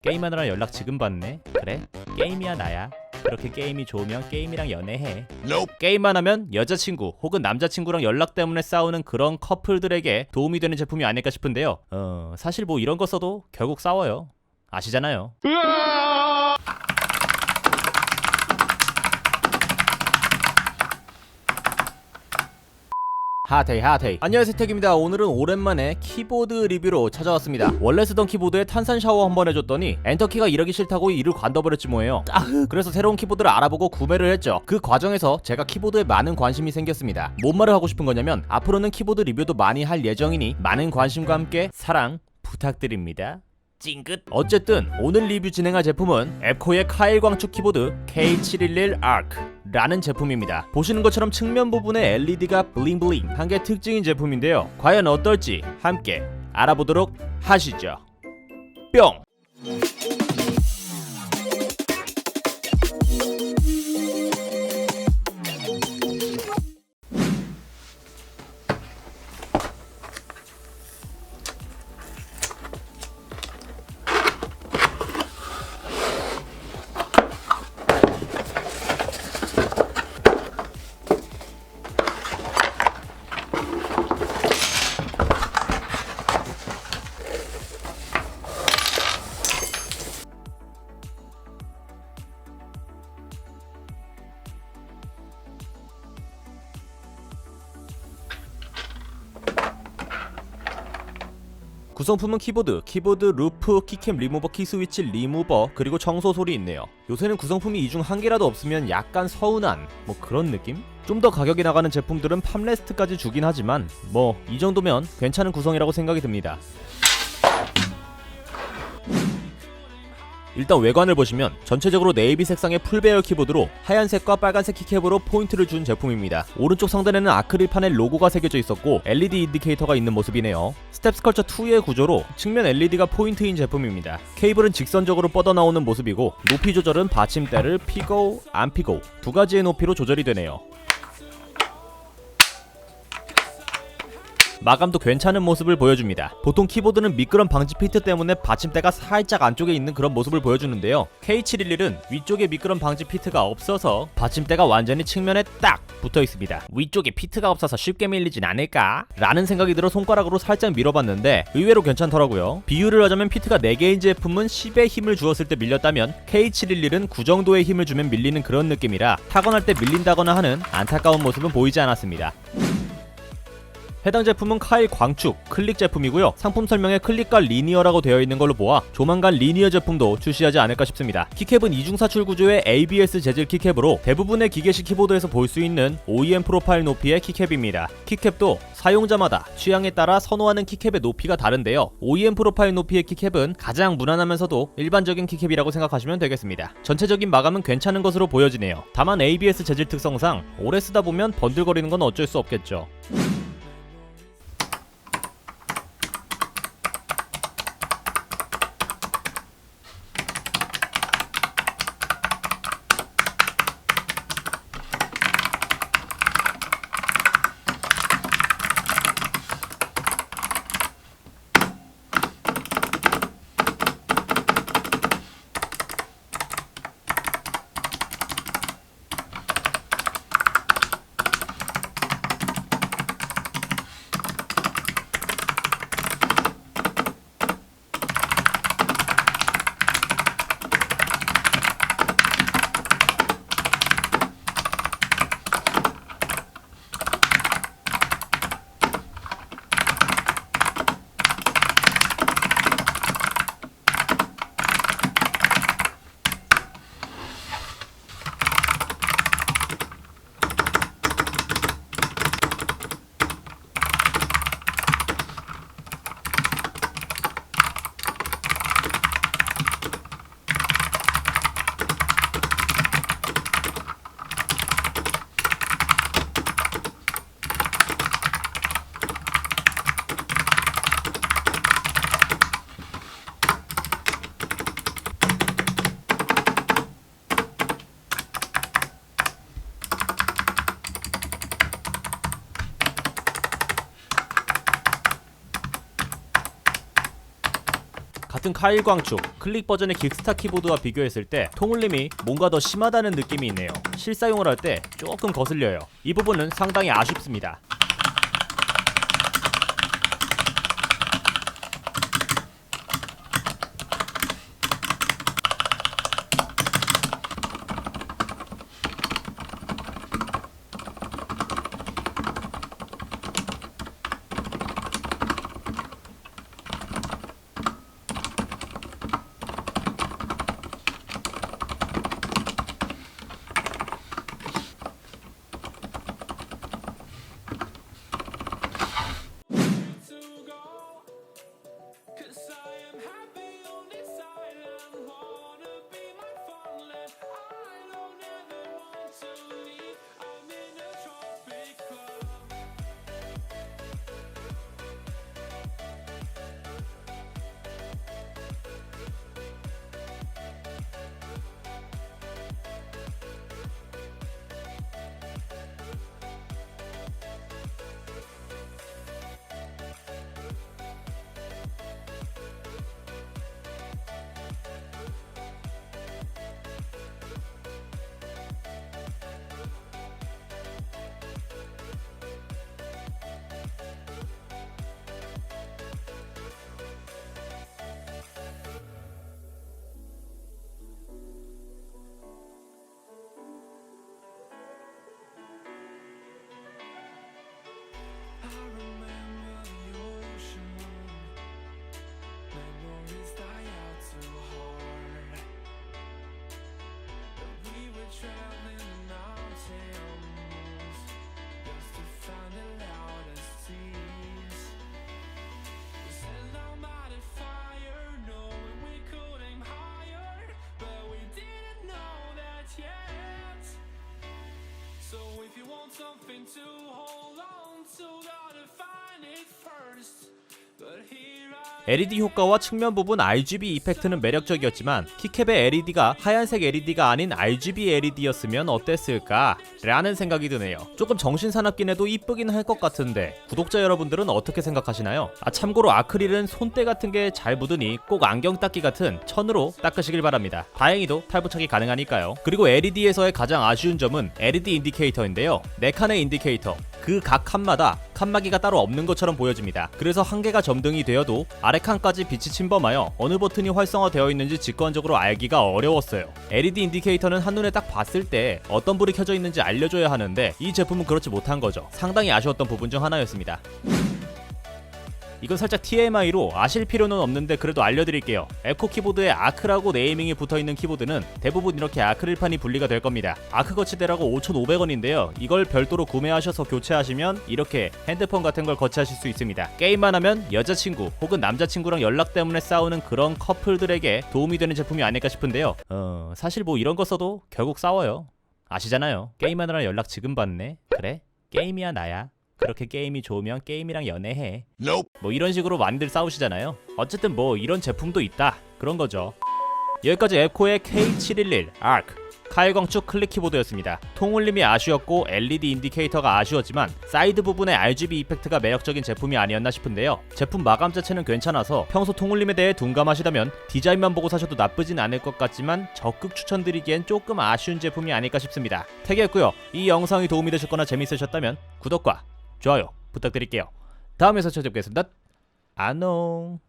게임하느라 연락 지금 받네? 그래? 게임이야 나야. 그렇게 게임이 좋으면 게임이랑 연애해. 게임만 하면 여자친구 혹은 남자친구랑 연락 때문에 싸우는 그런 커플들에게 도움이 되는 제품이 아닐까 싶은데요. 사실 뭐 이런 거 써도 결국 싸워요. 아시잖아요. 핫헤이 안녕하세요 택입니다. 오늘은 오랜만에 키보드 리뷰로 찾아왔습니다. 원래 쓰던 키보드에 탄산 샤워 한번 해줬더니 엔터키가 이러기 싫다고 이를 관둬버렸지 뭐예요. 그래서 새로운 키보드를 알아보고 구매를 했죠. 그 과정에서 제가 키보드에 많은 관심이 생겼습니다. 뭔 말을 하고 싶은 거냐면 앞으로는 키보드 리뷰도 많이 할 예정이니 많은 관심과 함께 사랑 부탁드립니다. 찡긋. 어쨌든 오늘 리뷰 진행할 제품은 앱코의 카일 광축 키보드 K711 ARC라는 제품입니다. 보시는 것처럼 측면 부분에 LED가 블링블링한 게 특징인 제품인데요. 과연 어떨지 함께 알아보도록 하시죠. 뿅! 구성품은 키보드 루프, 키캠 리무버, 키스위치 리무버, 그리고 청소 솔이 있네요. 요새는 구성품이 이 중 한 개라도 없으면 약간 서운한 뭐 그런 느낌? 좀 더 가격이 나가는 제품들은 팜레스트까지 주긴 하지만 뭐 이 정도면 괜찮은 구성이라고 생각이 듭니다. 일단 외관을 보시면 전체적으로 네이비 색상의 풀배열 키보드로 하얀색과 빨간색 키캡으로 포인트를 준 제품입니다. 오른쪽 상단에는 아크릴판에 로고가 새겨져 있었고 LED 인디케이터가 있는 모습이네요. 스텝스컬처 2의 구조로 측면 LED가 포인트인 제품입니다. 케이블은 직선적으로 뻗어나오는 모습이고 높이 조절은 받침대를 피고 안 피고 두 가지의 높이로 조절이 되네요. 마감도 괜찮은 모습을 보여줍니다. 보통 키보드는 미끄럼 방지 피트 때문에 받침대가 살짝 안쪽에 있는 그런 모습을 보여주는데요. K711은 위쪽에 미끄럼 방지 피트가 없어서 받침대가 완전히 측면에 딱 붙어 있습니다. 위쪽에 피트가 없어서 쉽게 밀리진 않을까? 라는 생각이 들어 손가락으로 살짝 밀어봤는데 의외로 괜찮더라고요. 비유를 하자면 피트가 4개인 제품은 10의 힘을 주었을 때 밀렸다면 K711은 9 정도의 힘을 주면 밀리는 그런 느낌이라 타건할 때 밀린다거나 하는 안타까운 모습은 보이지 않았습니다. 해당 제품은 카일 광축 클릭 제품이고요. 상품 설명에 클릭과 리니어라고 되어 있는 걸로 보아 조만간 리니어 제품도 출시하지 않을까 싶습니다. 키캡은 이중사출 구조의 ABS 재질 키캡으로 대부분의 기계식 키보드에서 볼 수 있는 OEM 프로파일 높이의 키캡입니다. 키캡도 사용자마다 취향에 따라 선호하는 키캡의 높이가 다른데요. OEM 프로파일 높이의 키캡은 가장 무난하면서도 일반적인 키캡이라고 생각하시면 되겠습니다. 전체적인 마감은 괜찮은 것으로 보여지네요. 다만 ABS 재질 특성상 오래 쓰다 보면 번들거리는 건 어쩔 수 없겠죠. 같은 카일 광축, 클릭 버전의 긱스타 키보드와 비교했을 때 통울림이 뭔가 더 심하다는 느낌이 있네요. 실사용을 할 때 조금 거슬려요. 이 부분은 상당히 아쉽습니다. Something to hold on to, gotta find it first. But here I LED 효과와 측면 부분 RGB 이펙트는 매력적이었지만 키캡의 LED가 하얀색 LED가 아닌 RGB LED였으면 어땠을까? 라는 생각이 드네요. 조금 정신사납긴 해도 이쁘긴 할 것 같은데 구독자 여러분들은 어떻게 생각하시나요? 참고로 아크릴은 손때 같은 게 잘 묻으니 꼭 안경 닦기 같은 천으로 닦으시길 바랍니다. 다행히도 탈부착이 가능하니까요. 그리고 LED에서의 가장 아쉬운 점은 LED 인디케이터인데요. 4칸의 인디케이터, 그 각 칸마다 칸막이가 따로 없는 것처럼 보여집니다. 그래서 한 개가 점등이 되어도 아래 칸까지 빛이 침범하여 어느 버튼이 활성화되어 있는지 직관적으로 알기가 어려웠어요. LED 인디케이터는 한눈에 딱 봤을 때 어떤 불이 켜져 있는지 알려줘야 하는데 이 제품은 그렇지 못한 거죠. 상당히 아쉬웠던 부분 중 하나였습니다. 이건 살짝 TMI로 아실 필요는 없는데 그래도 알려드릴게요. 에코 키보드에 아크라고 네이밍이 붙어있는 키보드는 대부분 이렇게 아크릴판이 분리가 될 겁니다. 아크 거치대라고 5,500원인데요 이걸 별도로 구매하셔서 교체하시면 이렇게 핸드폰 같은 걸 거치하실 수 있습니다. 게임만 하면 여자친구 혹은 남자친구랑 연락 때문에 싸우는 그런 커플들에게 도움이 되는 제품이 아닐까 싶은데요. 사실 뭐 이런 거 써도 결국 싸워요. 아시잖아요. 게임하느라 연락 지금 받네. 그래? 게임이야 나야. 그렇게 게임이 좋으면 게임이랑 연애해. 뭐 이런 식으로 많이들 싸우시잖아요. 어쨌든 뭐 이런 제품도 있다 그런 거죠. 여기까지 에코의 K711 ARC 카일광축 클릭 키보드였습니다. 통울림이 아쉬웠고 LED 인디케이터가 아쉬웠지만 사이드 부분의 RGB 이펙트가 매력적인 제품이 아니었나 싶은데요. 제품 마감 자체는 괜찮아서 평소 통울림에 대해 둔감하시다면 디자인만 보고 사셔도 나쁘진 않을 것 같지만 적극 추천드리기엔 조금 아쉬운 제품이 아닐까 싶습니다. 태기했고요. 이 영상이 도움이 되셨거나 재밌으셨다면 구독과 좋아요 부탁드릴게요. 다음에서 찾아뵙겠습니다. 안녕.